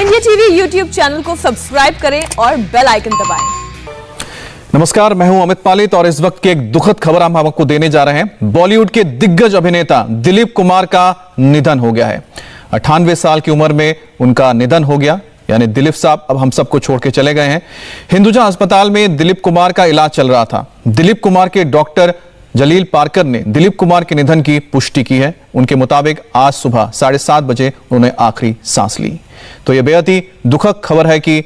India TV YouTube channel को subscribe करें और बेल आइकन दबाएं। नमस्कार, मैं हूं अमित पालित और इस वक्त की एक दुखद खबर हम आपको देने जा रहे हैं। बॉलीवुड के दिग्गज अभिनेता दिलीप कुमार का निधन हो गया है। 98 साल की उम्र में उनका निधन हो गया, यानी दिलीप साहब अब हम सबको छोड़ के चले गए हैं। हिंदुजा अस्पताल में दिलीप कुमार का इलाज चल रहा था। दिलीप कुमार के डॉक्टर जलील पारकर ने दिलीप कुमार के निधन की पुष्टि की है। उनके मुताबिक आज सुबह 7:30 बजे उन्होंने आखिरी सांस ली। तो यह बेहद ही दुखद खबर है कि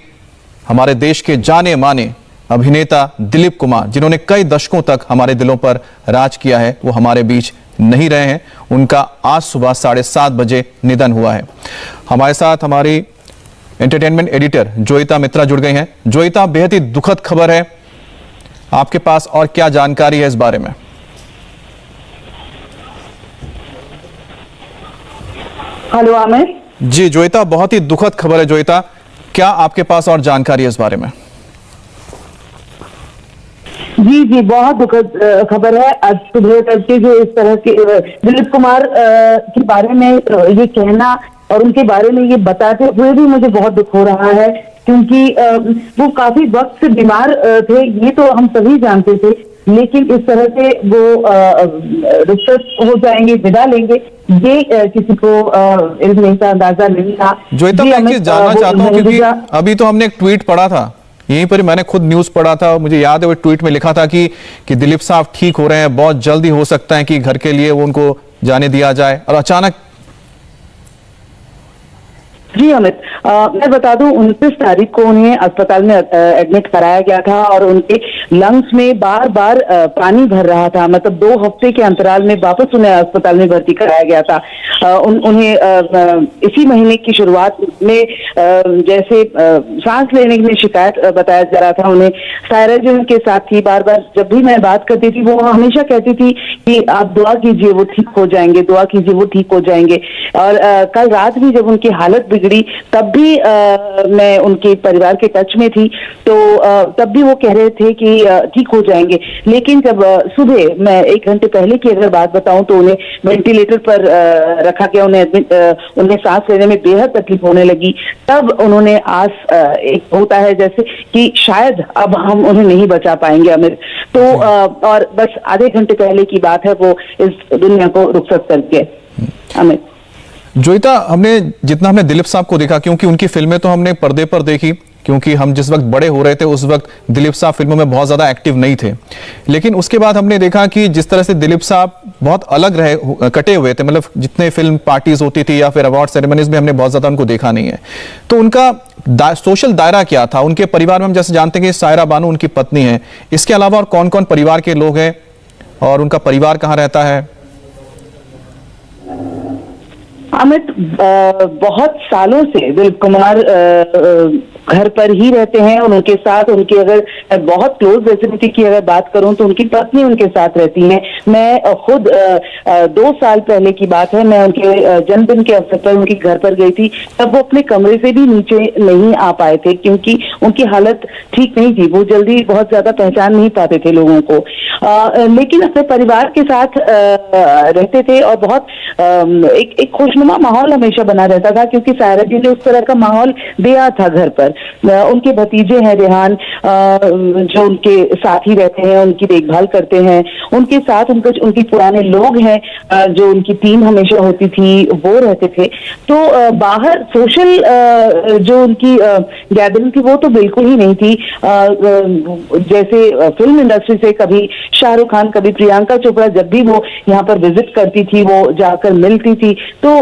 हमारे देश के जाने माने अभिनेता दिलीप कुमार, जिन्होंने कई दशकों तक हमारे दिलों पर राज किया है, वो हमारे बीच नहीं रहे हैं। उनका आज सुबह 7:30 बजे निधन हुआ है। हमारे साथ हमारी एंटरटेनमेंट एडिटर जोईता मित्रा जुड़ गई हैं। जोईता, बेहद ही दुखद खबर है, आपके पास और क्या जानकारी है इस बारे में? हेलो आमिर जी जोईता, बहुत ही दुखद खबर है। जोईता, क्या आपके पास और जानकारी है इस बारे में? जी, बहुत दुखद खबर है। आज सुबह तड़के जो इस तरह के दिलीप कुमार के बारे में ये कहना और उनके बारे में ये बताते हुए भी मुझे बहुत दुख हो रहा है, क्योंकि वो काफी वक्त से बीमार थे, ये तो हम सभी जानते थे, लेकिन इस तरह से वो रुखसत हो जाएंगे, विदा लेंगे, ये किसी को इल्म नहीं था, अंदाजा नहीं था। जोईता, मैं चीज जानना चाहता हूँ, क्योंकि अभी तो हमने एक ट्वीट पढ़ा था, यहीं पर मैंने खुद न्यूज पढ़ा था, मुझे याद है वो ट्वीट में लिखा था कि दिलीप साहब ठीक हो रहे हैं, बहुत जल्दी हो सकता है कि घर के लिए वो उनको जाने दिया जाए, और अचानक। जी अमित, मैं बता दूं 29 तारीख को उन्हें अस्पताल में एडमिट कराया गया था और उनके लंग्स में बार बार पानी भर रहा था। मतलब 2 हफ्ते के अंतराल में वापस उन्हें अस्पताल में भर्ती कराया गया था। उन्हें इसी महीने की शुरुआत में जैसे सांस लेने में शिकायत बताया जा रहा था। उन्हें सायरा के साथ थी, बार बार जब भी मैं बात करती थी वो हमेशा कहती थी कि आप दुआ कीजिए, वो ठीक हो जाएंगे, दुआ कीजिए, वो ठीक हो जाएंगे। और कल रात भी जब उनकी हालत तब भी मैं उनके परिवार के टच में थी, तो तब भी वो कह रहे थे कि ठीक हो जाएंगे। लेकिन जब सुबह मैं 1 घंटे पहले की अगर बात बताऊं तो उन्हें वेंटिलेटर पर रखा गया, उन्हें सांस लेने में बेहद तकलीफ होने लगी। तब उन्होंने एक होता है जैसे कि शायद अब हम उन्हें नहीं बचा पाएंगे अमित, तो और बस आधे घंटे पहले की बात है, वो इस दुनिया को रुखसत करके अमित। जोईता, जितना हमने दिलीप साहब को देखा, क्योंकि उनकी फिल्में तो हमने पर्दे पर देखी, क्योंकि हम जिस वक्त बड़े हो रहे थे उस वक्त दिलीप साहब फिल्मों में बहुत ज्यादा एक्टिव नहीं थे, लेकिन उसके बाद हमने देखा कि जिस तरह से दिलीप साहब बहुत अलग रहे, कटे हुए थे। मतलब जितने फिल्म पार्टीज होती थी या फिर अवार्ड सेरेमनीज में हमने बहुत ज्यादा उनको देखा नहीं है। तो उनका सोशल दायरा क्या था? उनके परिवार में हम जैसे जानते हैं कि सायरा बानू उनकी पत्नी है, इसके अलावा और कौन कौन परिवार के लोग हैं और उनका परिवार कहाँ रहता है? अमित, बहुत सालों से दिलीप कुमार घर पर ही रहते हैं और उनके साथ उनकी अगर बहुत क्लोज विसिनिटी की अगर बात करूं तो उनकी पत्नी उनके साथ रहती है। मैं खुद 2 साल पहले की बात है, मैं उनके जन्मदिन के अवसर पर उनके घर पर गई थी। तब वो अपने कमरे से भी नीचे नहीं आ पाए थे, क्योंकि उनकी हालत ठीक नहीं थी, वो जल्दी बहुत ज्यादा पहचान नहीं पाते थे लोगों को, लेकिन अपने परिवार के साथ रहते थे और बहुत एक खुशनुमा माहौल हमेशा बना रहता था, क्योंकि सायरा जी ने उस तरह का माहौल दिया था घर पर। उनके भतीजे हैं रेहान, जो उनके साथ ही रहते हैं, उनकी देखभाल करते हैं, उनके साथ उनके पुराने लोग हैं, जो उनकी टीम हमेशा होती थी, वो रहते थे। तो बाहर सोशल जो उनकी गैदरिंग थी वो तो बिल्कुल ही नहीं थी। जैसे फिल्म इंडस्ट्री से कभी शाहरुख खान, कभी प्रियंका चोपड़ा, जब भी वो यहाँ पर विजिट करती थी वो जाकर मिलती थी, तो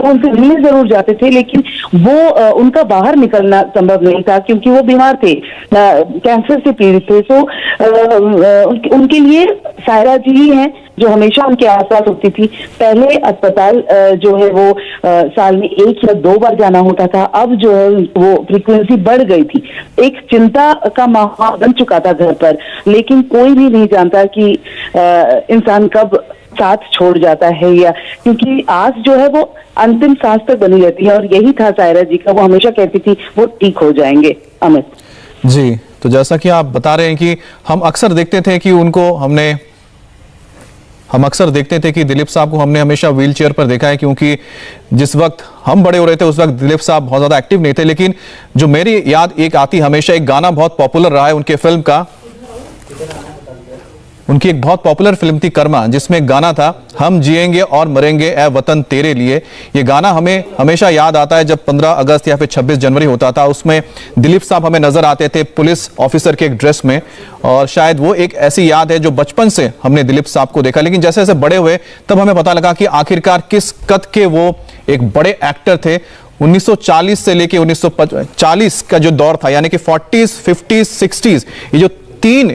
उनसे मिलने जरूर जाते थे, लेकिन वो उनका बाहर निकलना संभव नहीं था, क्योंकि वो बीमार थे, कैंसर से पीड़ित थे। तो उनके लिए सायरा जी ही हैं जो हमेशा उनके आसपास होती थी। पहले अस्पताल जो है वो साल में 1 या 2 बार जाना होता था, अब जो है वो फ्रीक्वेंसी बढ़ गई थी। एक चिंता का माहौल बन चुका था घर पर, लेकिन कोई भी नहीं जानता कि इंसान कब साथ छोड़ जाता है, या क्योंकि आस जो है वो अंतिम सांस तक बनी रहती है, और यही था सायरा जी का। वो हमेशा कहती थी वो ठीक हो जाएंगे अमित जी। तो जैसा कि आप बता रहे हैं कि हम अक्सर देखते थे कि उनको हम अक्सर देखते थे कि दिलीप साहब को हमने हमेशा व्हील चेयर पर देखा है, क्योंकि जिस वक्त हम बड़े हो रहे थे उस वक्त दिलीप साहब बहुत ज़्यादा एक्टिव नहीं थे। लेकिन जो मेरी याद एक आती हमेशा, एक गाना बहुत पॉपुलर रहा है उनके फिल्म का, उनकी एक बहुत पॉपुलर फिल्म थी कर्मा, जिसमें एक गाना था, हम जिएंगे और मरेंगे ए वतन तेरे लिए। ये गाना हमें हमेशा याद आता है जब 15 अगस्त या फिर 26 जनवरी होता था। उसमें दिलीप साहब हमें नजर आते थे पुलिस ऑफिसर के एक ड्रेस में, और शायद वो एक ऐसी याद है जो बचपन से हमने दिलीप साहब को देखा। लेकिन जैसे जैसे बड़े हुए तब हमें पता लगा कि आखिरकार किस कद के वो एक बड़े एक्टर थे। 1940 से लेके 1940 का जो दौर था, यानी कि 40s, 50s, 60s, ये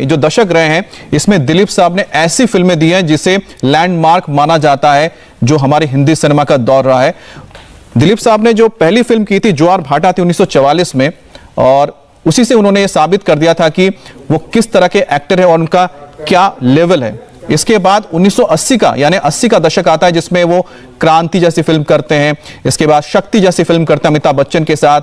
जो दशक रहे हैं, इसमें दिलीप साहब ने ऐसी फिल्में दी हैं जिसे लैंडमार्क माना जाता है, जो हमारे हिंदी सिनेमा का दौर रहा है। दिलीप साहब ने जो पहली फिल्म की थी ज्वार भाटा थी 1944 में, और उसी से उन्होंने ये साबित कर दिया था कि वो किस तरह के एक्टर है और उनका क्या लेवल है। इसके बाद 1980 का यानी 80 का दशक आता है, जिसमें वो क्रांति जैसी फिल्म करते हैं। इसके बाद शक्ति जैसी फिल्म करते हैं अमिताभ बच्चन के साथ,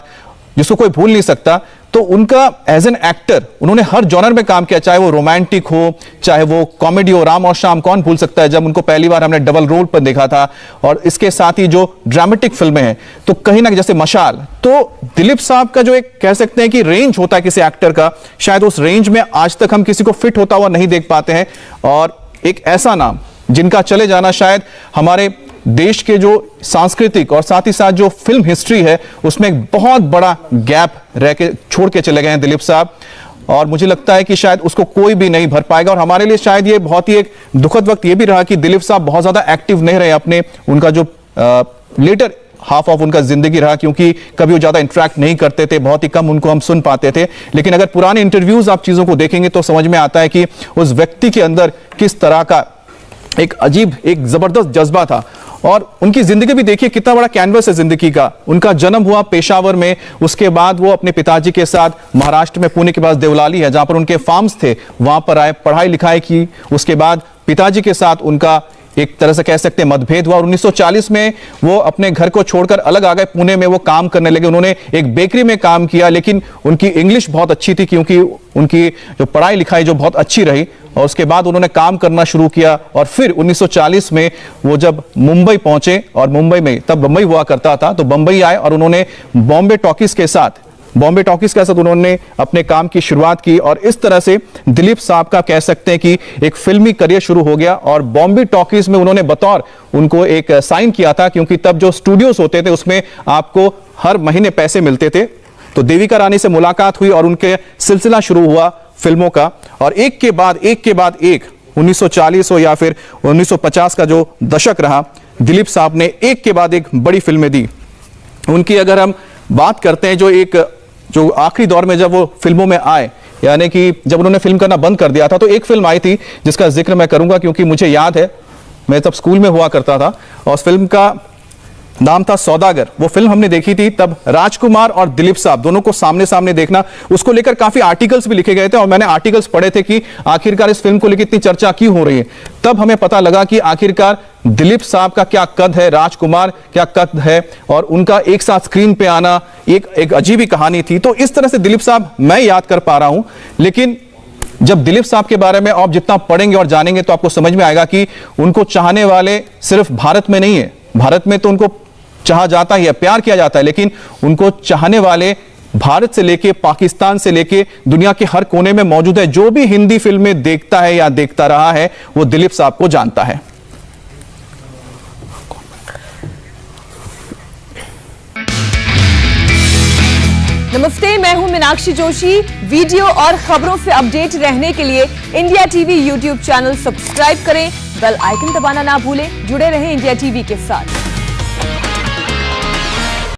जिसको कोई भूल नहीं सकता। तो उनका एज एन एक्टर उन्होंने हर जॉनर में काम किया, चाहे वो रोमांटिक हो, चाहे वो कॉमेडी हो। राम और शाम कौन भूल सकता है जब उनको पहली बार हमने डबल रोल पर देखा था। और इसके साथ ही जो ड्रामेटिक फिल्में हैं, तो कहीं ना जैसे मशाल, तो दिलीप साहब का जो एक कह सकते हैं कि रेंज होता है किसी एक्टर का, शायद उस रेंज में आज तक हम किसी को फिट होता हुआ नहीं देख पाते हैं। और एक ऐसा नाम जिनका चले जाना शायद हमारे देश के जो सांस्कृतिक और साथ ही साथ जो फिल्म हिस्ट्री है उसमें एक बहुत बड़ा गैप रह के छोड़ के चले गए हैं दिलीप साहब। और मुझे लगता है कि शायद उसको कोई भी नहीं भर पाएगा। और हमारे लिए शायद ये बहुत ही एक दुखद वक्त ये भी रहा कि दिलीप साहब बहुत ज्यादा एक्टिव नहीं रहे अपने, उनका जो लेटर हाफ ऑफ उनका जिंदगी रहा, क्योंकि कभी वो ज्यादा इंटरेक्ट नहीं करते थे, बहुत ही कम उनको हम सुन पाते थे। लेकिन अगर पुराने इंटरव्यूज आप चीजों को देखेंगे तो समझ में आता है कि उस व्यक्ति के अंदर किस तरह का एक अजीब, एक जबरदस्त जज्बा था। और उनकी जिंदगी भी देखिए कितना बड़ा कैनवस है जिंदगी का। उनका जन्म हुआ पेशावर में, उसके बाद वो अपने पिताजी के साथ महाराष्ट्र में पुणे के पास देवलाली है जहां पर उनके फार्म्स थे, वहां पर आए, पढ़ाई लिखाई की। उसके बाद पिताजी के साथ उनका एक तरह से कह सकते हैं मतभेद हुआ और 1940 में वो अपने घर को छोड़कर अलग आ गए, पुणे में वो काम करने लगे। उन्होंने एक बेकरी में काम किया, लेकिन उनकी इंग्लिश बहुत अच्छी थी क्योंकि उनकी जो पढ़ाई लिखाई जो बहुत अच्छी रही। और उसके बाद उन्होंने काम करना शुरू किया और फिर 1940 में वो जब मुंबई पहुंचे, और मुंबई में तब बंबई हुआ करता था, तो बंबई आए और उन्होंने बॉम्बे टॉकीज के साथ उन्होंने अपने काम की शुरुआत की। और इस तरह से दिलीप साहब का कह सकते हैं कि एक फिल्मी करियर शुरू हो गया। और बॉम्बे टॉकीज में उन्होंने बतौर उनको एक साइन किया था, क्योंकि तब जो स्टूडियोज होते थे उसमें आपको हर महीने पैसे मिलते थे। तो देविका रानी से मुलाकात हुई और उनके सिलसिला शुरू हुआ फिल्मों का। और एक के बाद एक 1940 हो या फिर 1950 का जो दशक रहा, दिलीप साहब ने एक के बाद एक बड़ी फिल्में दी। उनकी अगर हम बात करते हैं जो आखिरी दौर में जब वो फिल्मों में आए, यानी कि जब उन्होंने फिल्म करना बंद कर दिया था, तो एक फिल्म आई थी जिसका जिक्र मैं करूंगा क्योंकि मुझे याद है, मैं तब स्कूल में हुआ करता था। और उस फिल्म का नाम था सौदागर। वो फिल्म हमने देखी थी, तब राजकुमार और दिलीप साहब दोनों को सामने सामने देखना, उसको लेकर काफी आर्टिकल्स भी लिखे गए थे और मैंने आर्टिकल्स पढ़े थे कि आखिरकार इस फिल्म को लेकर इतनी चर्चा क्यों हो रही है। तब हमें पता लगा कि आखिरकार दिलीप साहब का क्या कद है, राजकुमार क्या कद है, और उनका एक साथ स्क्रीन पे आना एक अजीब ही कहानी थी। तो इस तरह से दिलीप साहब मैं याद कर पा रहा हूं। लेकिन जब दिलीप साहब के बारे में आप जितना पढ़ेंगे और जानेंगे तो आपको समझ में आएगा कि उनको चाहने वाले सिर्फ भारत में नहीं है, भारत में तो उनको चाहा जाता ही है, प्यार किया जाता है, लेकिन उनको चाहने वाले भारत से लेके पाकिस्तान से लेके दुनिया के हर कोने में मौजूद है। जो भी हिंदी फिल्में देखता है या देखता रहा है वो दिलीप साहब को जानता है। नमस्ते, मैं हूं मीनाक्षी जोशी। वीडियो और खबरों से अपडेट रहने के लिए India TV YouTube channel subscribe करें, बेल आइकन दबाना ना भूलें। जुड़े रहें इंडिया टीवी के साथ।